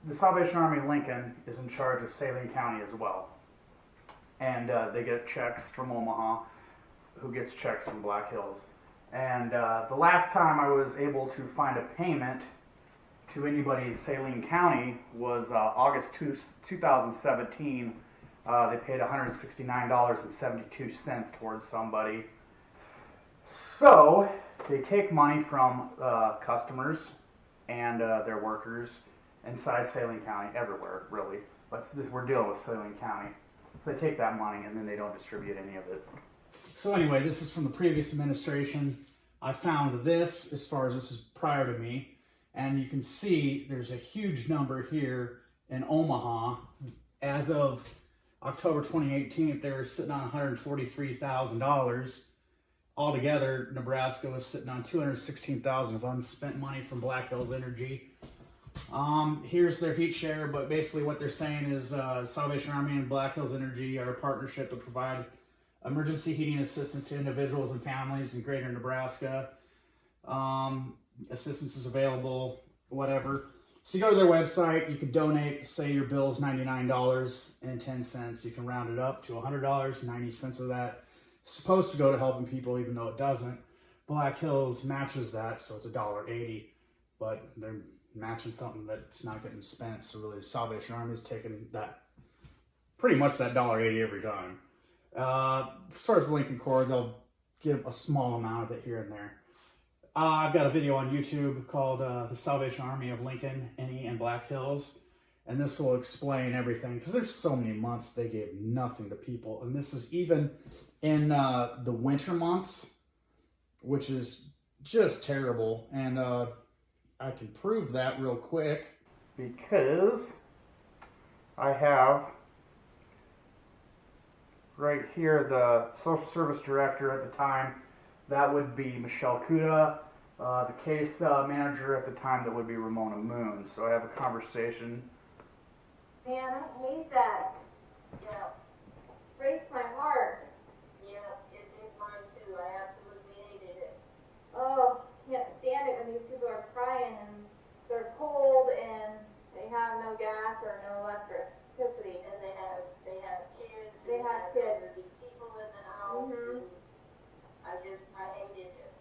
the Salvation Army of Lincoln is in charge of Saline County as well. And they get checks from Omaha, who gets checks from Black Hills. And the last time I was able to find a payment to anybody in Saline County was August 2017. They paid $169.72 towards somebody. So they take money from customers and their workers inside Saline County, everywhere really. But we're dealing with Saline County. So they take that money and then they don't distribute any of it. So anyway, this is from the previous administration. I found this, as far as this is prior to me, and you can see there's a huge number here in Omaha. As of October 2018, they were sitting on $143,000. Altogether, Nebraska was sitting on $216,000 of unspent money from Black Hills Energy. Here's their heat share, but basically what they're saying is Salvation Army and Black Hills Energy are a partnership to provide emergency heating assistance to individuals and families in greater Nebraska. Assistance is available, whatever. So you go to their website, you can donate, say your bill is $99.10. You can round it up to $100, 90 cents of that. It's supposed to go to helping people, even though it doesn't. Black Hills matches that, so it's $1.80, but they're matching something that's not getting spent. So really, the Salvation Army is taking that, pretty much that $1.80 every time. As far as the Lincoln Corps, they'll give a small amount of it here and there. I've got a video on YouTube called The Salvation Army of Lincoln, NE, and Black Hills. And this will explain everything, because there's so many months they gave nothing to people. And this is even in the winter months, which is just terrible. And I can prove that real quick, because I have right here the social service director at the time. That would be Michelle Kuda. The case manager at the time, that would be Ramona Moon. So I have a conversation. Man, I hate that. Yeah. Breaks my heart. Yeah, it did mine too. I absolutely hated it. Oh, can't stand it when these people are crying and they're cold and they have no gas or no electricity. And they have kids. They have kids. Elderly people in the house. Mhm. I hated it.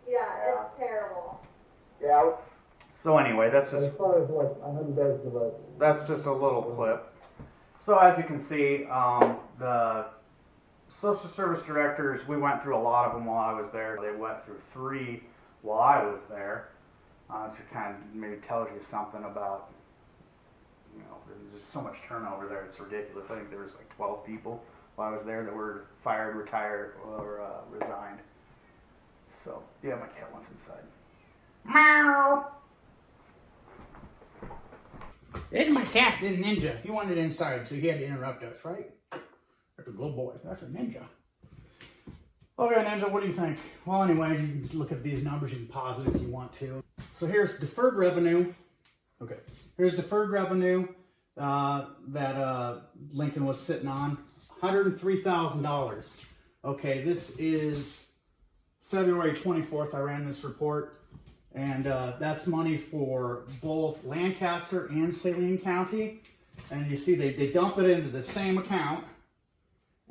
Yeah, it's terrible. Yeah. So anyway, that's As just far as like 100 days of a... that's just a little clip. So as you can see, the social service directors, we went through a lot of them while I was there. They went through 3 while I was there, to kind of maybe tells you something about, you know, there's just so much turnover there. It's ridiculous. I think there was like 12 people while I was there that were fired, retired, or resigned. So yeah, my cat wants inside. Meow. It's my cat, the ninja. He wanted inside, so he had to interrupt us, right? That's a good boy. That's a ninja. Okay, Ninja, what do you think? Well, anyway, you can look at these numbers. You can pause it if you want to. So here's deferred revenue. Okay, here's deferred revenue that Lincoln was sitting on, $103,000. Okay, this is February 24th. I ran this report. And that's money for both Lancaster and Saline County. And you see they dump it into the same account,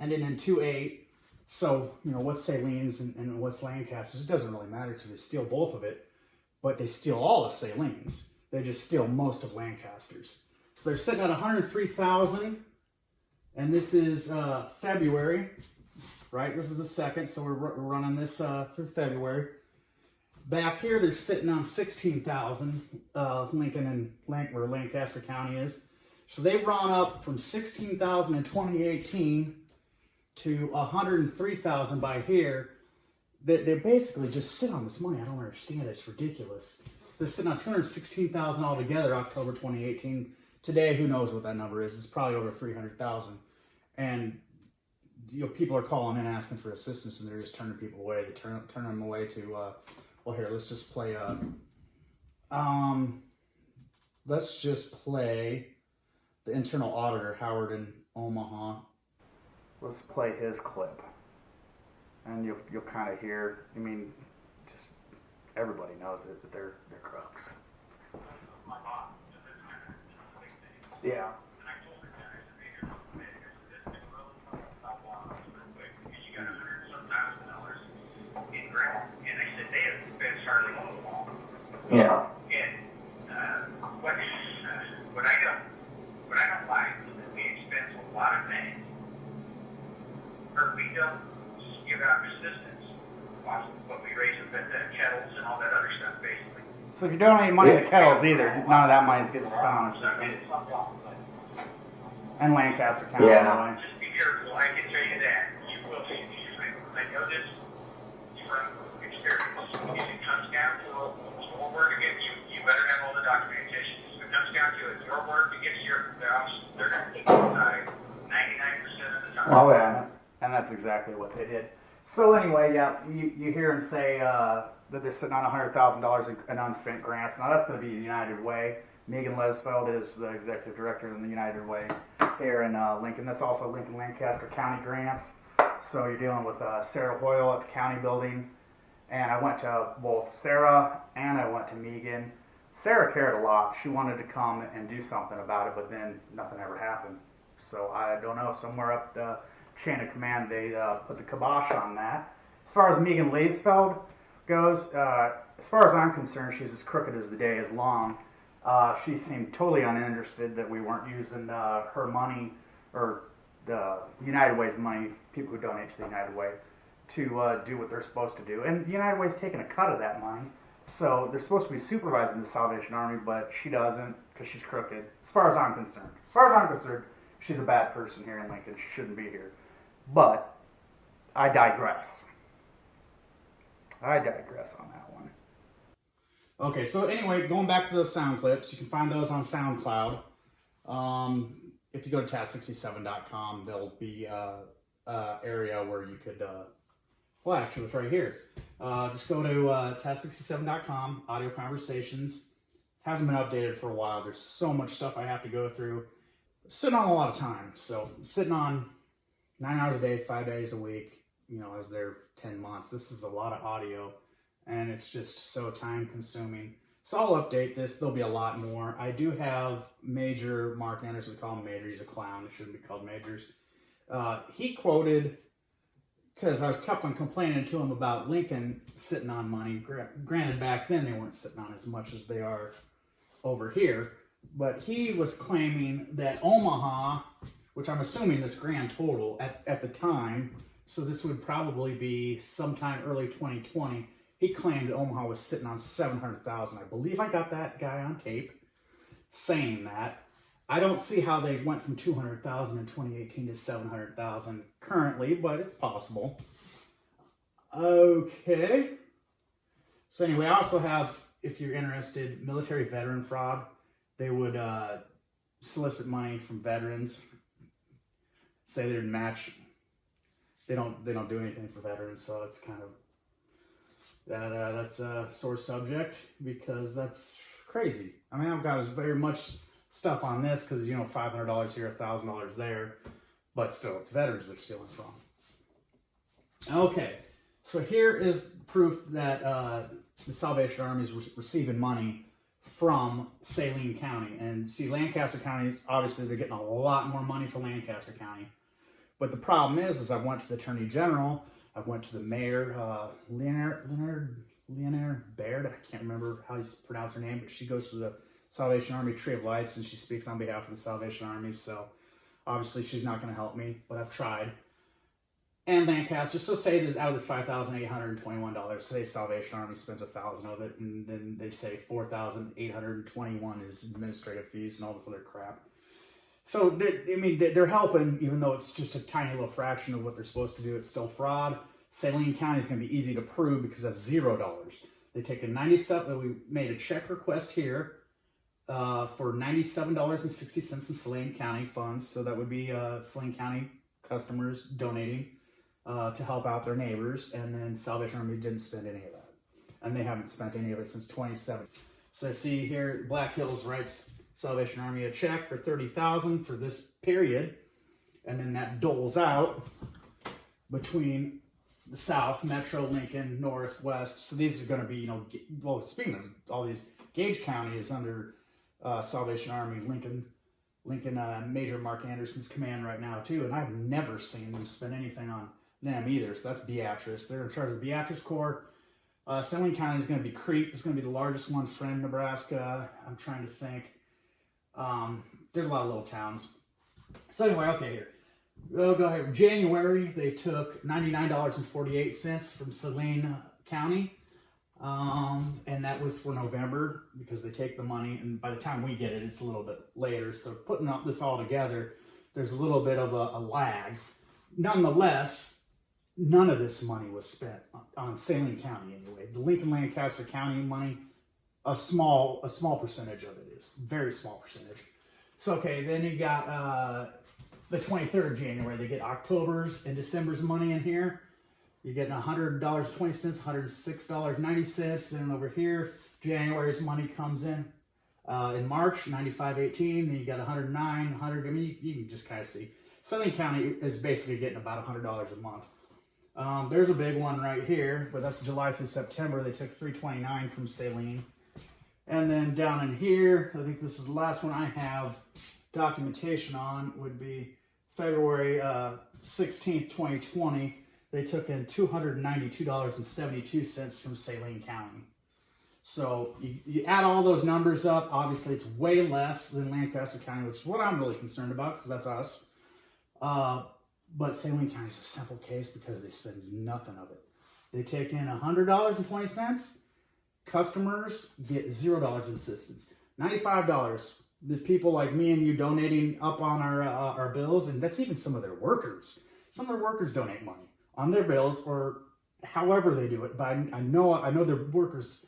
ending in 28. So, you know, what's Saline's and what's Lancaster's? It doesn't really matter because they steal both of it. But they steal all of Saline's. They just steal most of Lancaster's. So they're sitting at $103,000. And this is February, right? This is the 2nd, so we're running this through February. Back here, they're sitting on $16,000. Lincoln and Lancaster County is. So they've run up from $16,000 in 2018 to $103,000 by here. They basically just sit on this money. I don't understand it. It's ridiculous. So they're sitting on $216,000 altogether, October 2018. Today, who knows what that number is? It's probably over $300,000. And you know, people are calling in asking for assistance, and they're just turning people away. They turn them away to. Well, here, let's just play the internal auditor, Howard in Omaha. Let's play his clip. And you'll kind of hear, I mean, just everybody knows it, that they're crooks. Yeah. And I told her that. I said, hey, here's what this is really fucking top down real quick. And you got $100,000 in grant. And I said, they have been hardly on the wall. Yeah. And what I don't like is that we expense a lot of things, or we don't give out assistance, but we raise the kettles and all that other stuff, basically. So if you donate money to kettles either, none of that money's getting spent on assistance. And Lancaster County, by the way. Just be careful. I can tell you that. You will see. I know this from experience. If it comes down to your word to get you better have all the documentation. If it comes down to it, your word to get to your house, they're going to keep you aside 99% of the time. Oh yeah, and that's exactly what they did. So anyway, yeah, you hear them say that they're sitting on $100,000 in unspent grants. Now that's going to be United Way. Megan Lesfeld is the executive director in the United Way here in Lincoln. That's also Lincoln Lancaster County grants. So you're dealing with Sarah Hoyle at the county building. And I went to both Sarah and I went to Megan. Sarah cared a lot. She wanted to come and do something about it, but then nothing ever happened. So I don't know, somewhere up the chain of command they put the kibosh on that. As far as Megan Lesfeld goes, as far as I'm concerned, she's as crooked as the day is long. She seemed totally uninterested that we weren't using her money, or the United Way's money, people who donate to the United Way, to do what they're supposed to do. And the United Way's taking a cut of that money. So they're supposed to be supervising the Salvation Army, but she doesn't because she's crooked, as far as I'm concerned. As far as I'm concerned, she's a bad person here in Lincoln. She shouldn't be here. But I digress. I digress on that one. Okay, so anyway, going back to those sound clips, you can find those on SoundCloud. If you go to task67.com, there'll be an area where you could, well, actually, it's right here. Just go to task67.com, audio conversations. Hasn't been updated for a while. There's so much stuff I have to go through. Sitting on a lot of time. So sitting on 9 hours a day, 5 days a week. You know, I was there 10 months. This is a lot of audio, and it's just so time consuming. So I'll update this. There'll be a lot more. I do have Major Mark Anderson. Call him Major. He's a clown. It shouldn't be called Majors. He quoted, because I was kept on complaining to him about Lincoln sitting on money. Granted, back then they weren't sitting on as much as they are over here. But he was claiming that Omaha, which I'm assuming this grand total at the time, so this would probably be sometime early 2020, he claimed that Omaha was sitting on $700,000. I believe I got that guy on tape saying that. I don't see how they went from $200,000 in 2018 to $700,000 currently, but it's possible. Okay. So anyway, I also have, if you're interested, military veteran fraud. They would solicit money from veterans. Say they'd match. They don't do anything for veterans, so it's kind of that's a sore subject because that's crazy. I mean, I've got as very much stuff on this because, you know, $500 here, $1,000 there, but still, it's veterans they're stealing from. Okay, so here is proof that the Salvation Army is receiving money from Saline County. And see, Lancaster County, obviously they're getting a lot more money for Lancaster County. But the problem is I went to the Attorney General, I went to the Mayor, Leonard Baird, I can't remember how you pronounce her name, but she goes to the Salvation Army Tree of Life, and she speaks on behalf of the Salvation Army, so obviously she's not going to help me, but I've tried. And Lancaster, so say this out of this $5,821, say Salvation Army spends $1,000 of it, and then they say $4,821 is administrative fees and all this other crap. So, they're helping, even though it's just a tiny little fraction of what they're supposed to do. It's still fraud. Saline County is going to be easy to prove because that's $0. They take a $97, we made a check request here for $97.60 in Saline County funds. So that would be Saline County customers donating to help out their neighbors. And then Salvation Army didn't spend any of that. And they haven't spent any of it since 2017. So see here, Black Hills writes Salvation Army a check for $30,000 for this period, and then that doles out between the South, Metro, Lincoln, North, West. So these are going to be, you know, well, speaking of all these, Gage County is under Salvation Army. Lincoln Lincoln, Major Mark Anderson's command right now too, and I've never seen them spend anything on them either. So that's Beatrice. They're in charge of the Beatrice Corps. Saline County is going to be Crete. It's going to be the largest one. Friend, Nebraska. I'm trying to think. There's a lot of little towns. So anyway, okay, here. We'll go ahead. January, they took $99.48 from Saline County. And that was for November because they take the money, and by the time we get it, it's a little bit later. So putting this all together, there's a little bit of a lag. Nonetheless, none of this money was spent on Saline County anyway. The Lincoln Lancaster County money, a small percentage of it is, very small percentage. So okay, then you got the 23rd of January. They get October's and December's money in here. You're getting $100.20, $106.90. Then over here, January's money comes in March, $95.18. Then you got $109, $100. I mean, you can just kind of see. Saline County is basically getting about $100 a month. There's a big one right here, but that's July through September. They took $329 from Saline. And then down in here, I think this is the last one I have documentation on, would be February 16th, 2020. They took in $292.72 from Saline County. So you add all those numbers up, obviously it's way less than Lancaster County, which is what I'm really concerned about because that's us. But Saline County is a simple case because they spend nothing of it. They take in $100.20. Customers get $0 in assistance. $95. The people like me and you donating up on our bills, and that's even some of their workers. Some of their workers donate money on their bills or however they do it. But I know their workers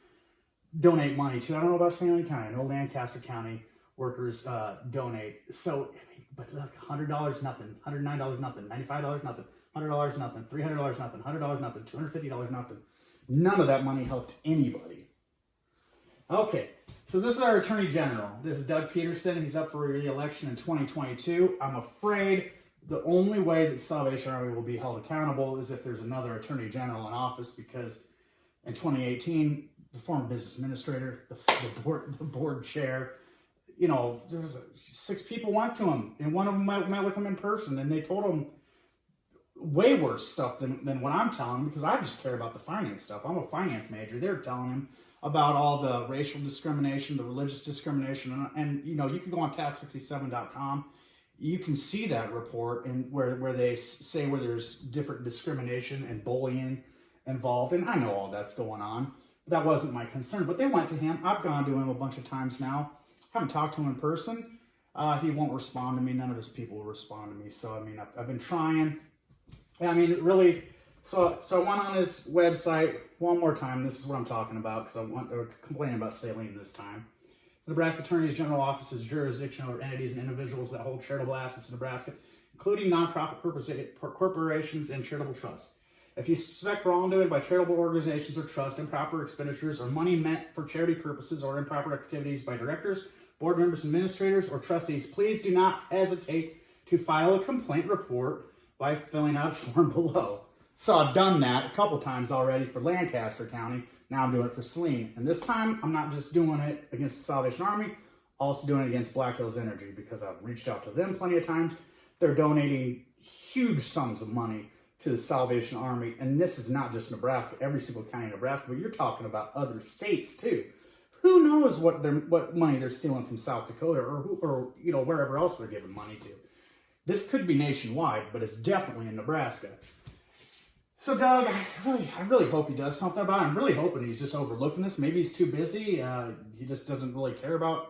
donate money too. I don't know about Saline County. I know Lancaster County workers donate. So, but look, $100 nothing, $109 nothing, $95 nothing, $100 nothing, $300 nothing, $100 nothing, $250 nothing. None of that money helped anybody. Okay, so this is our Attorney General. This is Doug Peterson. He's up for re-election in 2022. I'm afraid the only way that Salvation Army will be held accountable is if there's another Attorney General in office, because in 2018, the former business administrator, the board chair, you know, there's 6 people went to him, and one of them met with him in person, and they told him way worse stuff than what I'm telling him, because I just care about the finance stuff. I'm a finance major. They're telling him about all the racial discrimination, the religious discrimination, and you know, you can go on tax67.com. You can see that report and where they say where there's different discrimination and bullying involved, and I know all that's going on. That wasn't my concern, but they went to him. I've gone to him a bunch of times now. Haven't talked to him in person. He won't respond to me. None of his people will respond to me. So, I mean, I've been trying. I mean, really, so I went on his website one more time. This is what I'm talking about because I'm complaining about Saline this time. The Nebraska Attorney General Office's jurisdiction over entities and individuals that hold charitable assets in Nebraska, including nonprofit corporations and charitable trusts. If you suspect wrongdoing by charitable organizations or trusts, improper expenditures, or money meant for charity purposes, or improper activities by directors, board members, administrators, or trustees, please do not hesitate to file a complaint report by filling out a form below. So I've done that a couple times already for Lancaster County. Now I'm doing it for Saline. And this time, I'm not just doing it against the Salvation Army, also doing it against Black Hills Energy, because I've reached out to them plenty of times. They're donating huge sums of money to the Salvation Army. And this is not just Nebraska, every single county in Nebraska, but you're talking about other states too. Who knows what money they're stealing from South Dakota or you know, wherever else they're giving money to. This could be nationwide, but it's definitely in Nebraska. So Doug, I really hope he does something about it. I'm really hoping he's just overlooking this. Maybe he's too busy. He just doesn't really care about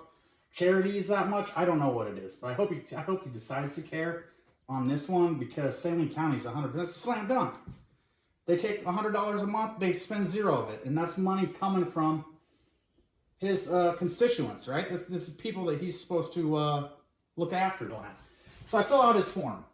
charities that much. I don't know what it is, but I hope he decides to care on this one, because Saline County's 100%. That's a slam dunk. They take $100 a month. They spend $0 of it, and that's money coming from his constituents, right? This is people that he's supposed to look after. Don't have. So I fill out his form.